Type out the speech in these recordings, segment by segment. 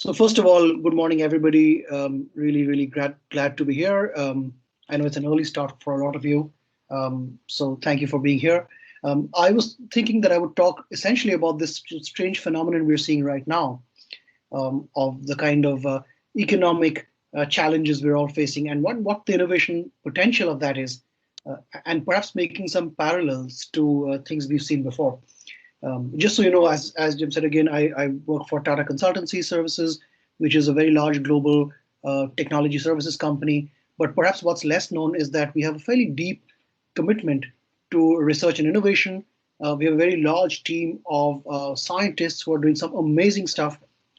So first of all, good morning, everybody. Really glad to be here. I know it's an early start for a lot of you, so thank you for being here. I was thinking that I would talk essentially about this strange phenomenon we're seeing right now, of the kind of economic challenges we're all facing, and what the innovation potential of that is, and perhaps making some parallels to things we've seen before. Just so you know, as Jim said again, I work for Tata Consultancy Services, which is a very large global technology services company. But perhaps what's less known is that we have a fairly deep commitment to research and innovation. We have a very large team of scientists who are doing some amazing stuff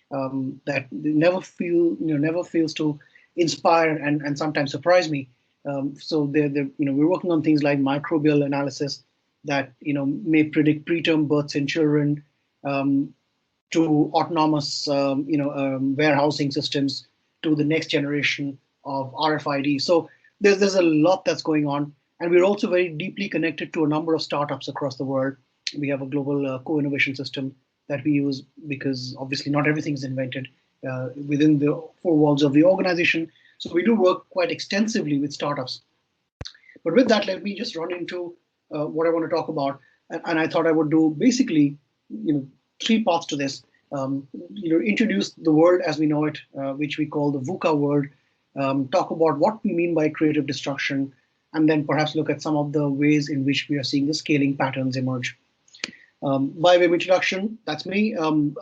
that never fails to inspire and sometimes surprise me. So we're working on things like microbial analysis that may predict preterm births in children, to autonomous warehousing systems, to the next generation of RFID. So there's a lot that's going on, and we're also very deeply connected to a number of startups across the world. We have a global co-innovation system that we use because obviously not everything is invented within the four walls of the organization. So we do work quite extensively with startups. But with that, let me just run into what I want to talk about. And I thought I would do basically, three parts to this. Introduce the world as we know it, which we call the VUCA world. Talk about what we mean by creative destruction, and then perhaps look at some of the ways in which we are seeing the scaling patterns emerge. By way of introduction, that's me, and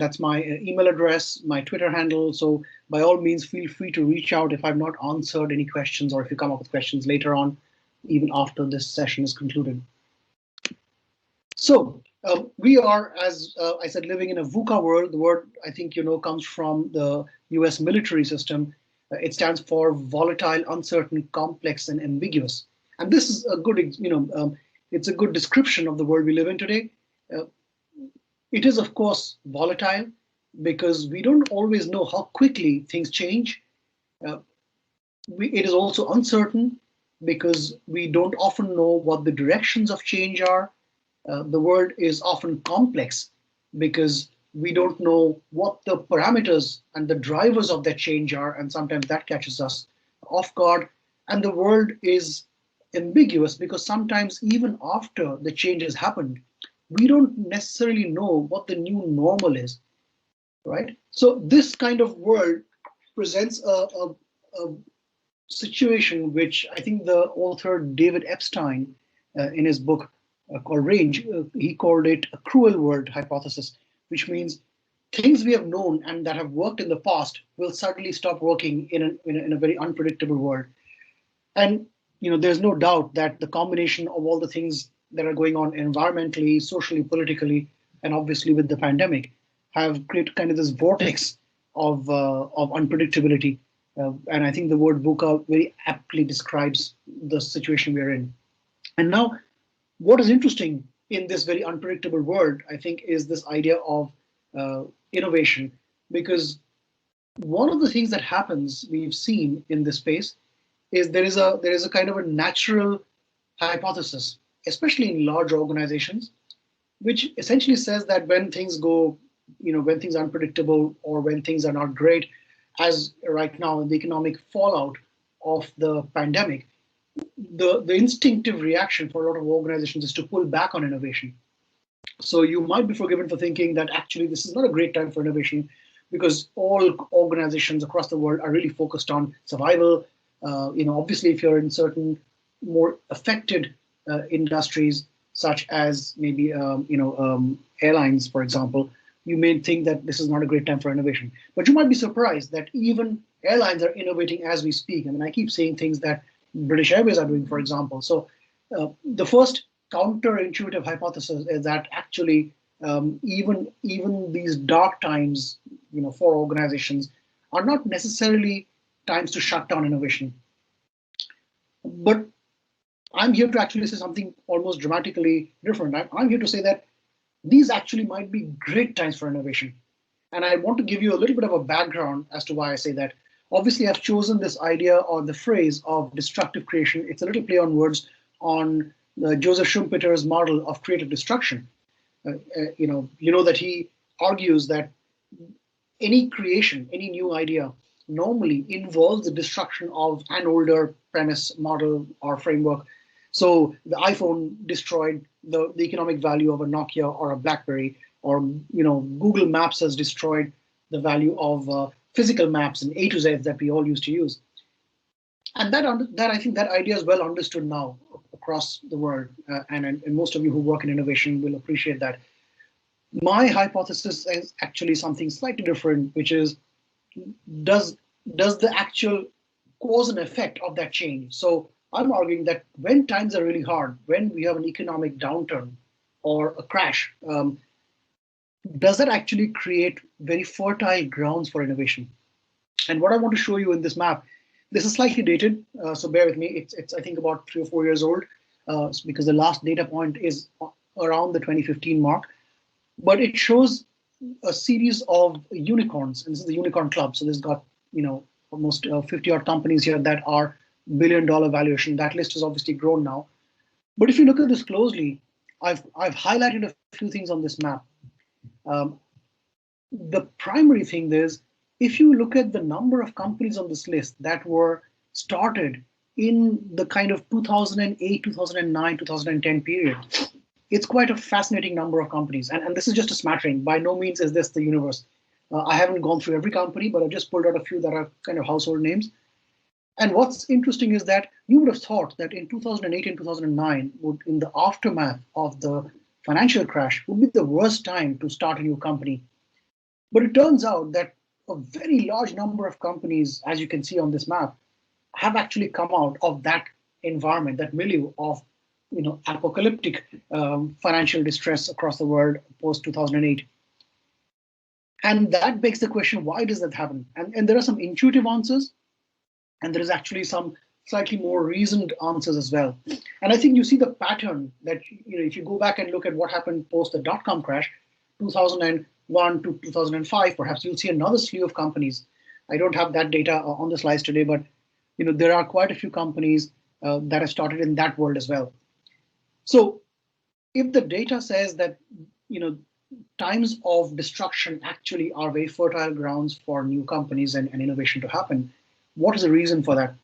that's my email address, my Twitter handle. So by all means, feel free to reach out if I've not answered any questions, or if you come up with questions later on, even after this session is concluded. So we are, as I said, living in a VUCA world. The word, I think comes from the US military system. It stands for volatile, uncertain, complex, and ambiguous. And this is a good, it's a good description of the world we live in today. It is, of course, volatile because we don't always know how quickly things change. It is also uncertain because we don't often know what the directions of change are. The world is often complex because we don't know what the parameters and the drivers of that change are, and sometimes that catches us off guard. And the world is ambiguous because sometimes even after the change has happened, we don't necessarily know what the new normal is, right? So this kind of world presents a situation which I think the author David Epstein, in his book called Range, he called it a cruel world hypothesis, which means things we have known and that have worked in the past will suddenly stop working in a very unpredictable world. And there's no doubt that the combination of all the things that are going on environmentally, socially, politically, and obviously with the pandemic, have created kind of this vortex of unpredictability. And I think the word VUCA very aptly describes the situation we're in. And now, what is interesting in this very unpredictable world, I think, is this idea of innovation. Because one of the things that happens, we've seen in this space, is there is a kind of a natural hypothesis, especially in large organizations, which essentially says that when things go, when things are unpredictable or when things are not great, as right now in the economic fallout of the pandemic, the instinctive reaction for a lot of organizations is to pull back on innovation. So you might be forgiven for thinking that actually this is not a great time for innovation because all organizations across the world are really focused on survival. Obviously, if you're in certain more affected industries, such as maybe airlines, for example, you may think that this is not a great time for innovation. But you might be surprised that even airlines are innovating as we speak. I mean, I keep saying things that British Airways are doing, for example. So the first counterintuitive hypothesis is that actually even these dark times, for organizations are not necessarily times to shut down innovation. But I'm here to actually say something almost dramatically different. I'm here to say that these actually might be great times for innovation. And I want to give you a little bit of a background as to why I say that. Obviously, I've chosen this idea or the phrase of destructive creation. It's a little play on words on Joseph Schumpeter's model of creative destruction. You know that he argues that any creation, any new idea normally involves the destruction of an older premise, model, or framework. So the iPhone destroyed the economic value of a Nokia or a BlackBerry, or Google Maps has destroyed the value of physical maps and A to Z that we all used to use. And that I think that idea is well understood now across the world, and most of you who work in innovation will appreciate that. My hypothesis is actually something slightly different, which is does does the actual cause and effect of that change. So I'm arguing that when times are really hard, when we have an economic downturn or a crash, does that actually create very fertile grounds for innovation? And what I want to show you in this map, this is slightly dated, so bear with me. It's I think about 3 or 4 years old, because the last data point is around the 2015 mark. But it shows a series of unicorns, and this is the unicorn club. So this has got almost 50 odd companies here that are $1 billion valuation. That list has obviously grown now. But if you look at this closely, I've highlighted a few things on this map. The primary thing is, if you look at the number of companies on this list that were started in the kind of 2008, 2009, 2010 period, it's quite a fascinating number of companies. And this is just a smattering. By no means is this the universe. I haven't gone through every company, but I've just pulled out a few that are kind of household names. And what's interesting is that you would have thought that in 2008 and 2009, in the aftermath of the financial crash, would be the worst time to start a new company. But it turns out that a very large number of companies, as you can see on this map, have actually come out of that environment, that milieu of apocalyptic financial distress across the world post 2008. And that begs the question, why does that happen? And there are some intuitive answers, and there is actually some slightly more reasoned answers as well. And I think you see the pattern that, if you go back and look at what happened post the dot-com crash, 2001 to 2005, perhaps you'll see another slew of companies. I don't have that data on the slides today, but there are quite a few companies that have started in that world as well. So if the data says that times of destruction actually are very fertile grounds for new companies and innovation to happen, what is the reason for that?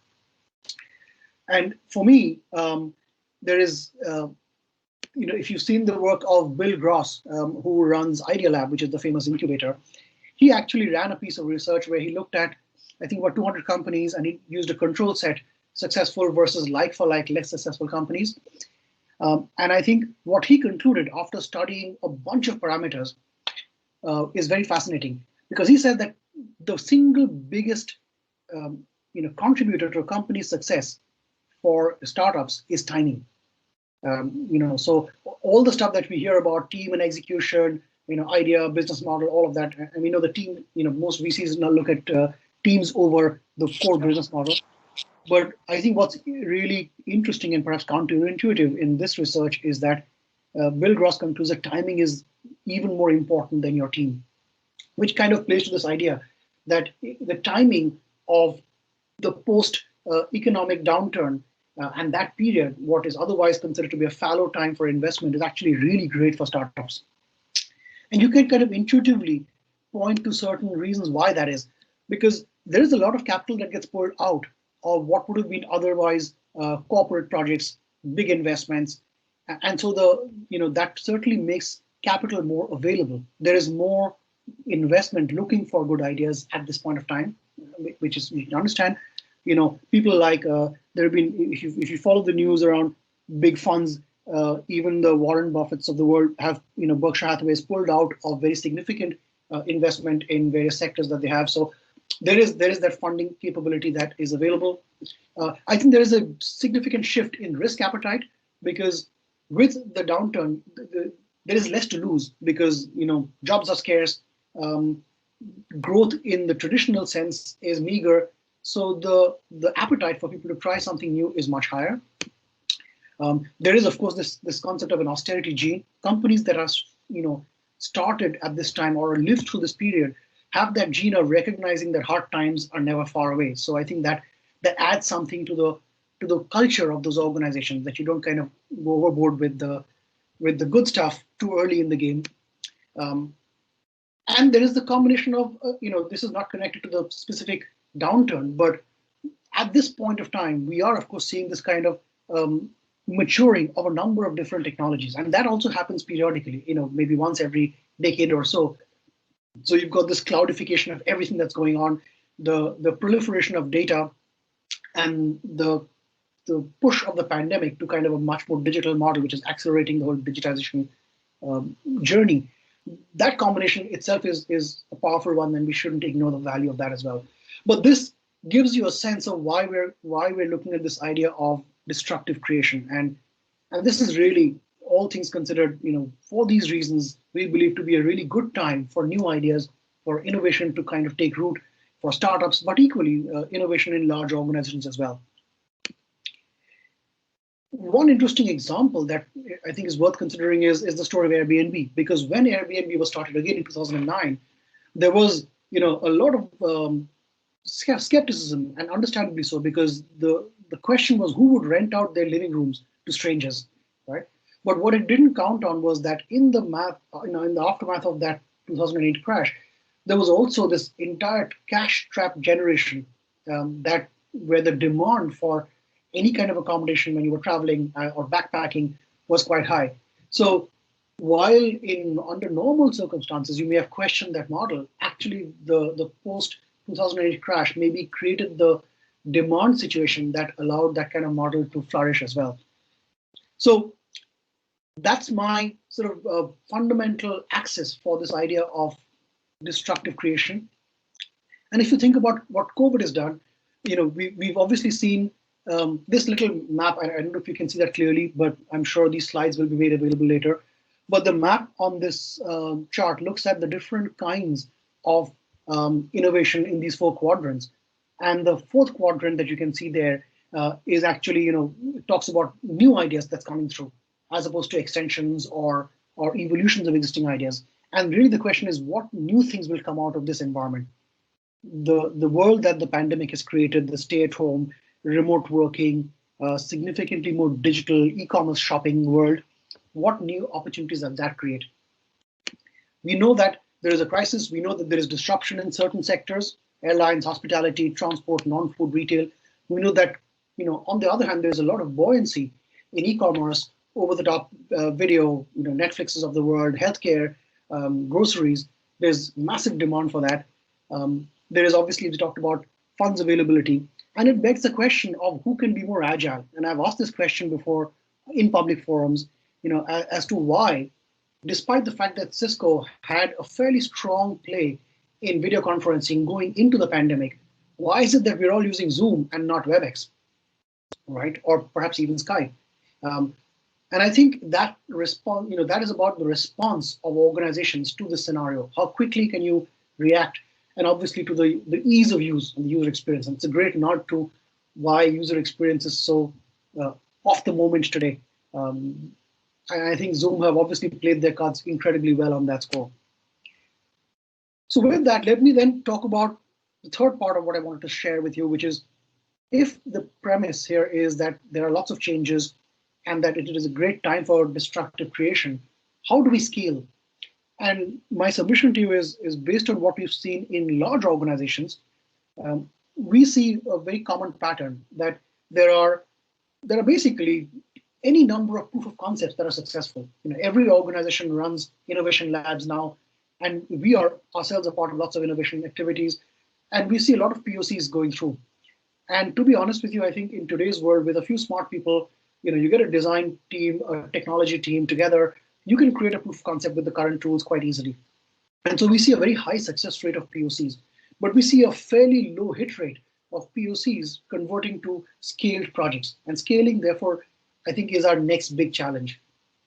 And for me, there is, if you've seen the work of Bill Gross, who runs Idea Lab, which is the famous incubator, he actually ran a piece of research where he looked at, I think, about 200 companies, and he used a control set, successful versus like-for-like less successful companies. And I think what he concluded after studying a bunch of parameters is very fascinating, because he said that the single biggest contributor to a company's success for startups is timing. So all the stuff that we hear about team and execution, idea, business model, all of that, and we know the team, most VCs now look at teams over the core business model. But I think what's really interesting and perhaps counterintuitive in this research is that Bill Gross concludes that timing is even more important than your team, which kind of plays to this idea that the timing of the post-economic downturn and that period, what is otherwise considered to be a fallow time for investment, is actually really great for startups. And you can kind of intuitively point to certain reasons why that is, because there is a lot of capital that gets pulled out of what would have been otherwise corporate projects, big investments, and so that certainly makes capital more available. There is more investment looking for good ideas at this point of time, which is, you can understand. People like there have been, if you follow the news around big funds, even the Warren Buffetts of the world have, Berkshire Hathaway is pulled out of very significant investment in various sectors that they have. So there is that funding capability that is available. I think there is a significant shift in risk appetite, because with the downturn, there is less to lose, because jobs are scarce, growth in the traditional sense is meager, so the appetite for people to try something new is much higher. There is, of course, this concept of an austerity gene. Companies that are started at this time or lived through this period have that gene of recognizing that hard times are never far away. So I think that adds something to the culture of those organizations, that you don't kind of go overboard with the good stuff too early in the game. And there is the combination of, this is not connected to the specific downturn, but at this point of time, we are, of course, seeing this kind of maturing of a number of different technologies. And that also happens periodically, maybe once every decade or so. So you've got this cloudification of everything that's going on, the proliferation of data, and the push of the pandemic to kind of a much more digital model, which is accelerating the whole digitization journey. That combination itself is a powerful one, and we shouldn't ignore the value of that as well. But this gives you a sense of why we're looking at this idea of destructive creation, and this is really, all things considered, for these reasons, we believe to be a really good time for new ideas, for innovation to kind of take root, for startups, but equally innovation in large organizations as well. One interesting example that I think is worth considering is the story of Airbnb, because when Airbnb was started again in 2009, there was a lot of skepticism, and understandably so, because the question was who would rent out their living rooms to strangers, right? But what it didn't count on was that in the aftermath of that 2008 crash, there was also this entire cash trap generation, that where the demand for any kind of accommodation when you were traveling or backpacking was quite high. So while under normal circumstances you may have questioned that model, actually the post 2008 crash maybe created the demand situation that allowed that kind of model to flourish as well. So that's my sort of fundamental axis for this idea of destructive creation. And if you think about what COVID has done, we've obviously seen this little map. I don't know if you can see that clearly, but I'm sure these slides will be made available later. But the map on this chart looks at the different kinds of innovation in these 4 quadrants. And the 4th quadrant that you can see there is actually, it talks about new ideas that's coming through, as opposed to extensions or evolutions of existing ideas. And really the question is, what new things will come out of this environment? The world that the pandemic has created, the stay-at-home, remote working, significantly more digital e-commerce shopping world, what new opportunities does that create? We know that there is a crisis. We know that there is disruption in certain sectors, airlines, hospitality, transport, non-food retail. We know that, on the other hand, there's a lot of buoyancy in e-commerce, over-the-top video, Netflixes of the world, healthcare, groceries. There's massive demand for that. There is obviously, we talked about funds availability, and it begs the question of who can be more agile. And I've asked this question before in public forums, as to why, despite the fact that Cisco had a fairly strong play in video conferencing going into the pandemic, why is it that we're all using Zoom and not WebEx, right? Or perhaps even Skype? And I think that response, that is about the response of organizations to this scenario. How quickly can you react? And obviously to the ease of use and the user experience. And it's a great nod to why user experience is so off the moment today. And I think Zoom have obviously played their cards incredibly well on that score. So with that, let me then talk about the third part of what I wanted to share with you, which is, if the premise here is that there are lots of changes and that it is a great time for destructive creation, how do we scale? And my submission to you is based on what we've seen in large organizations. We see a very common pattern that there are basically any number of proof of concepts that are successful. Every organization runs innovation labs now, and we are ourselves a part of lots of innovation activities, and we see a lot of POCs going through. And to be honest with you, I think in today's world, with a few smart people, you get a design team, a technology team together, you can create a proof of concept with the current tools quite easily. And so we see a very high success rate of POCs, but we see a fairly low hit rate of POCs converting to scaled projects. And scaling, therefore, I think is our next big challenge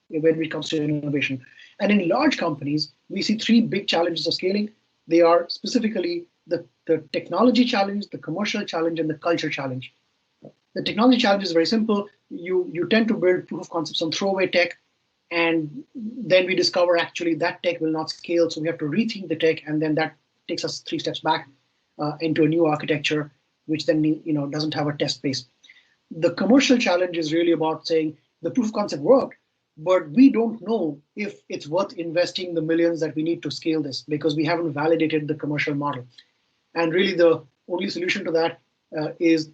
when it comes to innovation. And in large companies, we see 3 big challenges of scaling. They are specifically the technology challenge, the commercial challenge, and the culture challenge. The technology challenge is very simple. You tend to build proof of concepts on throwaway tech, and then we discover actually that tech will not scale, so we have to rethink the tech, and then that takes us 3 steps back into a new architecture, which then doesn't have a test base. The commercial challenge is really about saying the proof of concept worked, but we don't know if it's worth investing the millions that we need to scale this because we haven't validated the commercial model. And really, the only solution to that is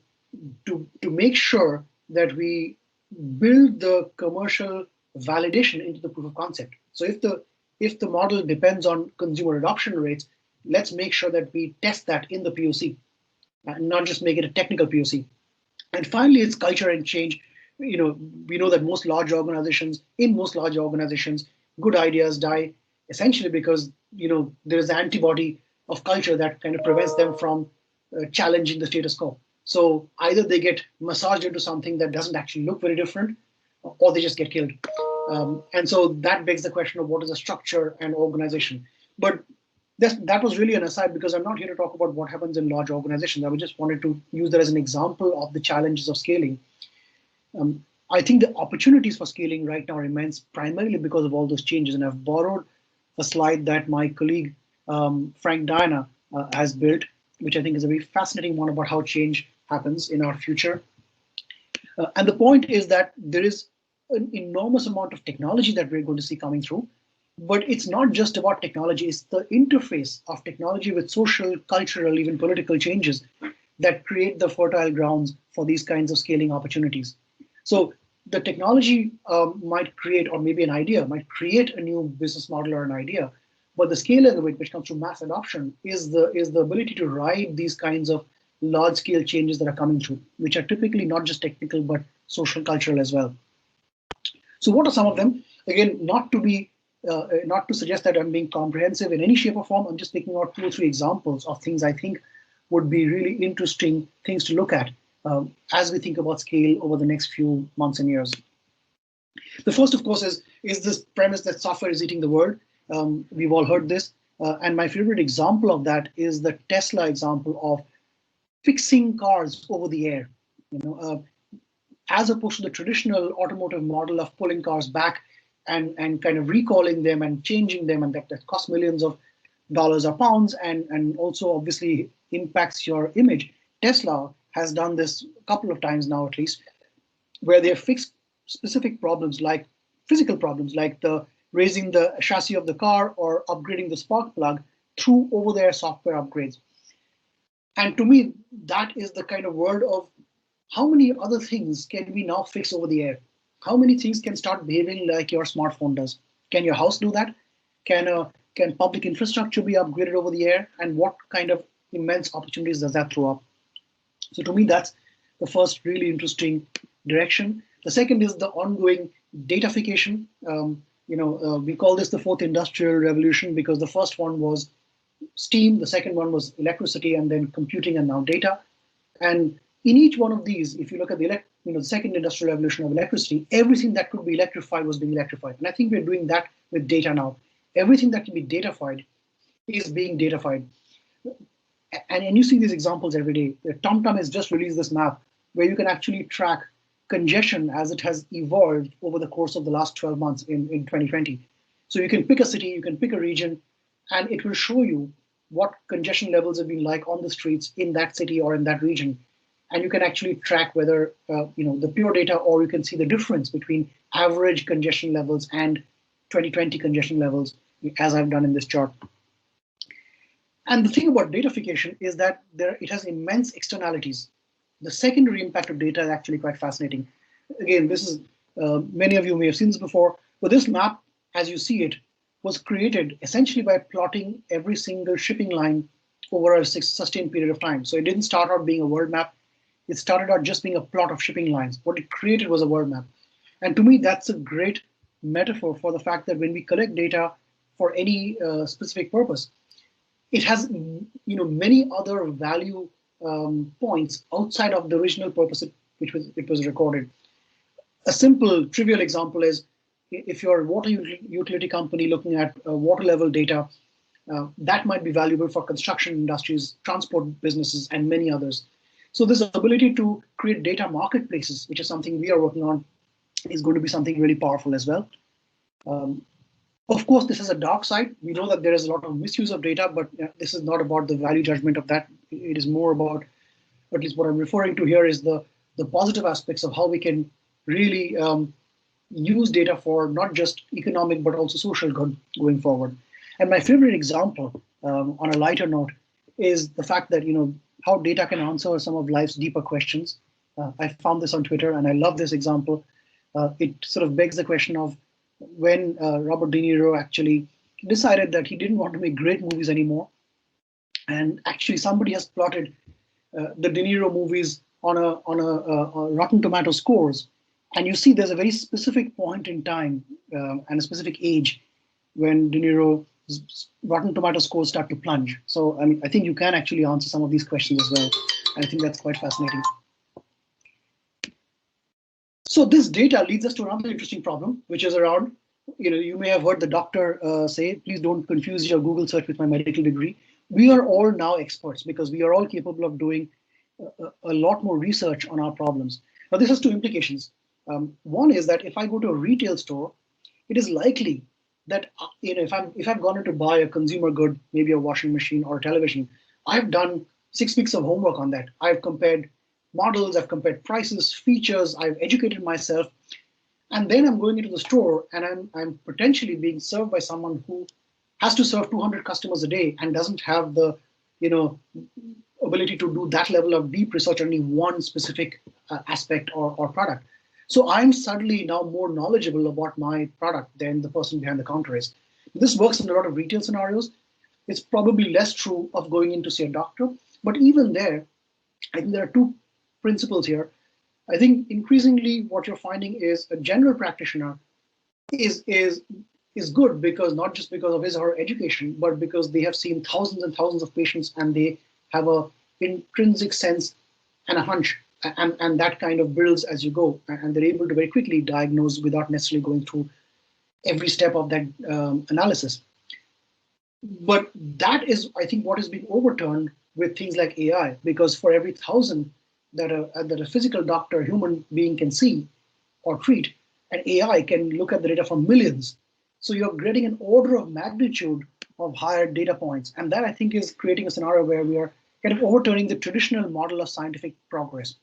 to make sure that we build the commercial validation into the proof of concept. So if the model depends on consumer adoption rates, let's make sure that we test that in the POC, and not just make it a technical POC. And finally, it's culture and change. We know that in most large organizations, good ideas die essentially because there is an antibody of culture that kind of prevents them from challenging the status quo. So either they get massaged into something that doesn't actually look very different, or they just get killed. And so that begs the question of what is a structure and organization. But that was really an aside because I'm not here to talk about what happens in large organizations. I just wanted to use that as an example of the challenges of scaling. I think the opportunities for scaling right now are immense, primarily because of all those changes. And I've borrowed a slide that my colleague Frank Diana has built, which I think is a very fascinating one about how change happens in our future. And the point is that there is an enormous amount of technology that we're going to see coming through. But it's not just about technology, it's the interface of technology with social, cultural, even political changes that create the fertile grounds for these kinds of scaling opportunities. So the technology might create, or maybe an idea might create a new business model or an idea, but the scale of it, which comes through mass adoption, is the ability to ride these kinds of large-scale changes that are coming through, which are typically not just technical, but social, cultural as well. So what are some of them? Again, not to suggest that I'm being comprehensive in any shape or form. I'm just picking out 2 or 3 examples of things I think would be really interesting things to look at as we think about scale over the next few months and years. The first, of course, is this premise that software is eating the world. We've all heard this. And my favorite example of that is the Tesla example of fixing cars over the air. As opposed to the traditional automotive model of pulling cars back and kind of recalling them and changing them, and that costs millions of dollars or pounds and also obviously impacts your image. Tesla has done this a couple of times now, at least, where they have fixed specific problems, like physical problems, like raising the chassis of the car or upgrading the spark plug through over-the-air software upgrades. And to me, that is the kind of world of how many other things can we now fix over the air? How many things can start behaving like your smartphone does? Can your house do that? Can public infrastructure be upgraded over the air? And what kind of immense opportunities does that throw up? So to me, that's the first really interesting direction. The second is the ongoing datafication. We call this the 4th industrial revolution because the first one was steam, the second one was electricity, and then computing, and now data. And in each one of these, if you look at the second industrial revolution of electricity, everything that could be electrified was being electrified. And I think we're doing that with data now. Everything that can be datafied is being datafied. And you see these examples every day. TomTom has just released this map where you can actually track congestion as it has evolved over the course of the last 12 months in 2020. So you can pick a city, you can pick a region, and it will show you what congestion levels have been like on the streets in that city or in that region. And you can actually track whether, the pure data, or you can see the difference between average congestion levels and 2020 congestion levels, as I've done in this chart. And the thing about datafication is that it has immense externalities. The secondary impact of data is actually quite fascinating. Again, this is, many of you may have seen this before, but this map, as you see it, was created essentially by plotting every single shipping line over a sustained period of time. So it didn't start out being a world map. It started out just being a plot of shipping lines. What it created was a world map. And to me, that's a great metaphor for the fact that when we collect data for any specific purpose, it has many other value points outside of the original purpose it was recorded. A simple, trivial example is if you're a water utility company looking at water level data, that might be valuable for construction industries, transport businesses, and many others. So this ability to create data marketplaces, which is something we are working on, is going to be something really powerful as well. Of course, this is a dark side. We know that there is a lot of misuse of data, but this is not about the value judgment of that. It is more about, at least what I'm referring to here, is the positive aspects of how we can really use data for not just economic but also social good going forward. And my favorite example, on a lighter note, is the fact that how data can answer some of life's deeper questions. I found this on Twitter, and I love this example. It sort of begs the question of when Robert De Niro actually decided that he didn't want to make great movies anymore, and actually somebody has plotted the De Niro movies on a Rotten Tomato scores, and you see there's a very specific point in time and a specific age when De Niro's Rotten Tomato scores start to plunge. So I mean, I think you can actually answer some of these questions as well, and I think that's quite fascinating. So this data leads us to another interesting problem, which is around, you may have heard the doctor say, please don't confuse your Google search with my medical degree. We are all now experts because we are all capable of doing a lot more research on our problems. Now, this has two implications. One is that if I go to a retail store, it is likely that if I've gone in to buy a consumer good, maybe a washing machine or a television, I've done 6 weeks of homework on that. I've compared models, I've compared prices, features, I've educated myself, and then I'm going into the store and I'm potentially being served by someone who has to serve 200 customers a day and doesn't have the ability to do that level of deep research on any one specific aspect or product. So I'm suddenly now more knowledgeable about my product than the person behind the counter is. This works in a lot of retail scenarios. It's probably less true of going in to see a doctor, but even there, I think there are two principles here. I think increasingly what you're finding is a general practitioner is good because not just because of his or her education, but because they have seen thousands and thousands of patients and they have a intrinsic sense and a hunch, and that kind of builds as you go, and they're able to very quickly diagnose without necessarily going through every step of that analysis. But that is, I think, what is being overturned with things like AI, because for every 1,000 that a physical doctor, human being can see or treat, an AI can look at the data from millions. So you're getting an order of magnitude of higher data points. And that, I think, is creating a scenario where we are kind of overturning the traditional model of scientific progress.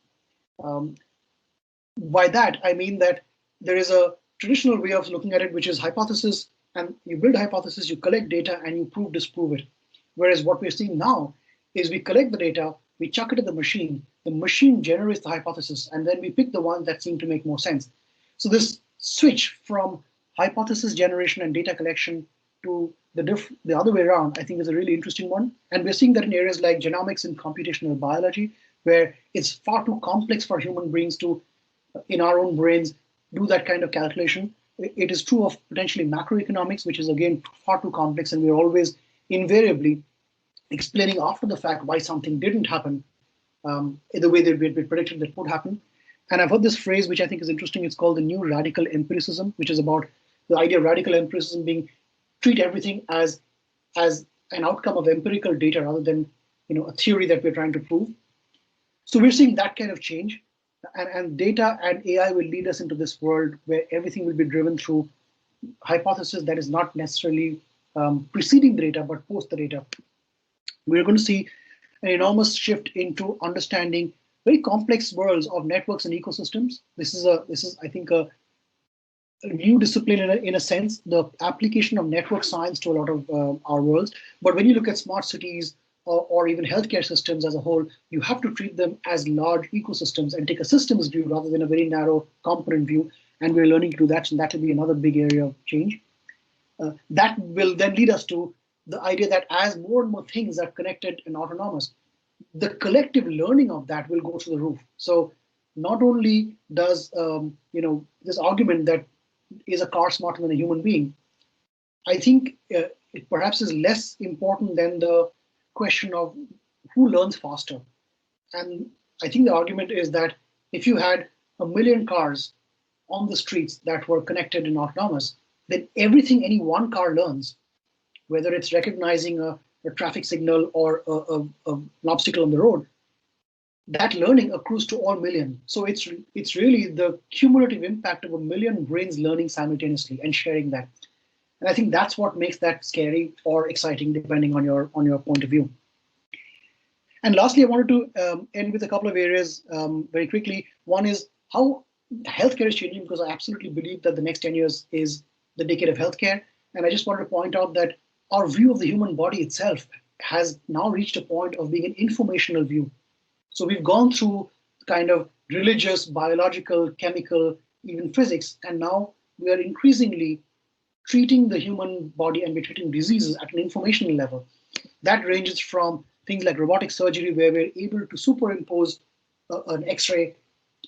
By that, I mean that there is a traditional way of looking at it, which is hypothesis, and you build a hypothesis, you collect data, and you prove, disprove it. Whereas what we're seeing now is we collect the data, we chuck it at the machine generates the hypothesis, and then we pick the ones that seem to make more sense. So this switch from hypothesis generation and data collection to the other way around, I think is a really interesting one. And we're seeing that in areas like genomics and computational biology, where it's far too complex for human beings to, in our own brains, do that kind of calculation. It is true of potentially macroeconomics, which is again far too complex, and we're always invariably explaining after the fact why something didn't happen in the way that we had predicted that would happen. And I've heard this phrase, which I think is interesting. It's called the new radical empiricism, which is about the idea of radical empiricism being treat everything as an outcome of empirical data rather than a theory that we're trying to prove. So we're seeing that kind of change, and data and AI will lead us into this world where everything will be driven through hypothesis that is not necessarily preceding the data but post the data. We're going to see an enormous shift into understanding very complex worlds of networks and ecosystems. This is I think a new discipline in a sense, the application of network science to a lot of our worlds. But when you look at smart cities or even healthcare systems as a whole, you have to treat them as large ecosystems and take a systems view rather than a very narrow component view. And we're learning to do that, and that will be another big area of change. That will then lead us to the idea that as more and more things are connected and autonomous, the collective learning of that will go through the roof. So not only does this argument that is a car smarter than a human being, I think it perhaps is less important than the question of who learns faster. And I think the argument is that if you had 1 million cars on the streets that were connected and autonomous, then everything any one car learns, whether it's recognizing a traffic signal or an obstacle on the road, that learning accrues to all million. So it's really the cumulative impact of 1 million brains learning simultaneously and sharing that. And I think that's what makes that scary or exciting, depending on your point of view. And lastly, I wanted to end with a couple of areas very quickly. One is how healthcare is changing because I absolutely believe that the next 10 years is the decade of healthcare. And I just wanted to point out that our view of the human body itself has now reached a point of being an informational view. So we've gone through kind of religious, biological, chemical, even physics, and now we are increasingly treating the human body and we're treating diseases at an informational level. That ranges from things like robotic surgery, where we're able to superimpose an X-ray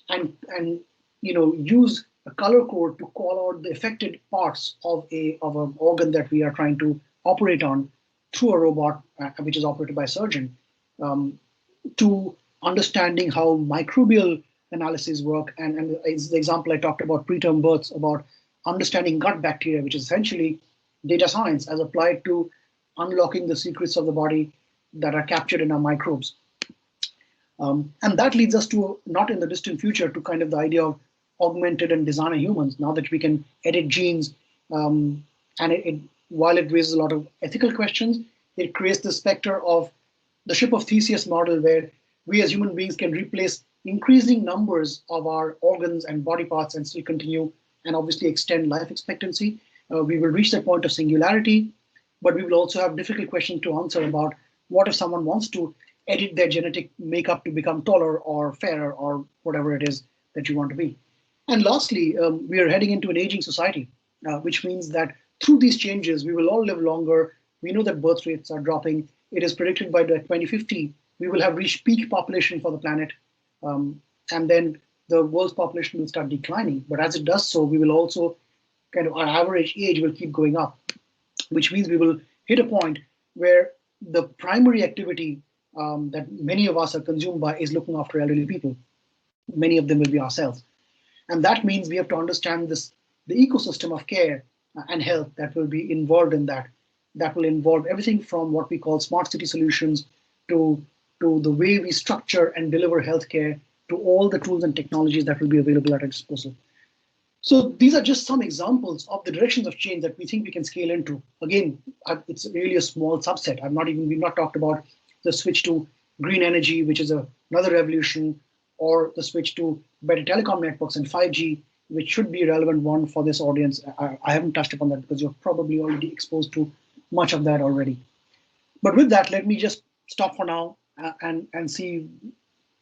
and use a color code to call out the affected parts of an organ that we are trying to operate on through a robot, which is operated by a surgeon, to understanding how microbial analyses work. And the example I talked about preterm births, about understanding gut bacteria, which is essentially data science as applied to unlocking the secrets of the body that are captured in our microbes. And that leads us to, not in the distant future, to kind of the idea of augmented and designer humans, now that we can edit genes. And while it raises a lot of ethical questions, it creates the specter of the ship of Theseus model, where we as human beings can replace increasing numbers of our organs and body parts and still continue and obviously extend life expectancy. We will reach that point of singularity, but we will also have difficult questions to answer about what if someone wants to edit their genetic makeup to become taller or fairer or whatever it is that you want to be. And lastly, we are heading into an aging society, which means that through these changes, we will all live longer. We know that birth rates are dropping. It is predicted by 2050, we will have reached peak population for the planet. And then the world's population will start declining. But as it does so, we will also our average age will keep going up, which means we will hit a point where the primary activity that many of us are consumed by is looking after elderly people. Many of them will be ourselves. And that means we have to understand the ecosystem of care and health that will be involved in that. That will involve everything from what we call smart city solutions to the way we structure and deliver healthcare, to all the tools and technologies that will be available at our disposal. So these are just some examples of the directions of change that we think we can scale into. Again, it's really a small subset. We've not talked about the switch to green energy, which is another revolution, or the switch to better telecom networks and 5G, which should be a relevant one for this audience. I haven't touched upon that because you're probably already exposed to much of that already. But with that, let me just stop for now and see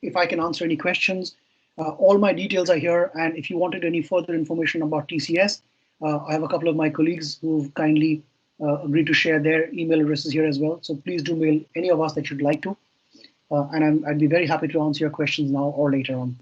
if I can answer any questions. All my details are here, and if you wanted any further information about TCS, I have a couple of my colleagues who've kindly agreed to share their email addresses here as well. So please do mail any of us that you'd like to, and I'd be very happy to answer your questions now or later on.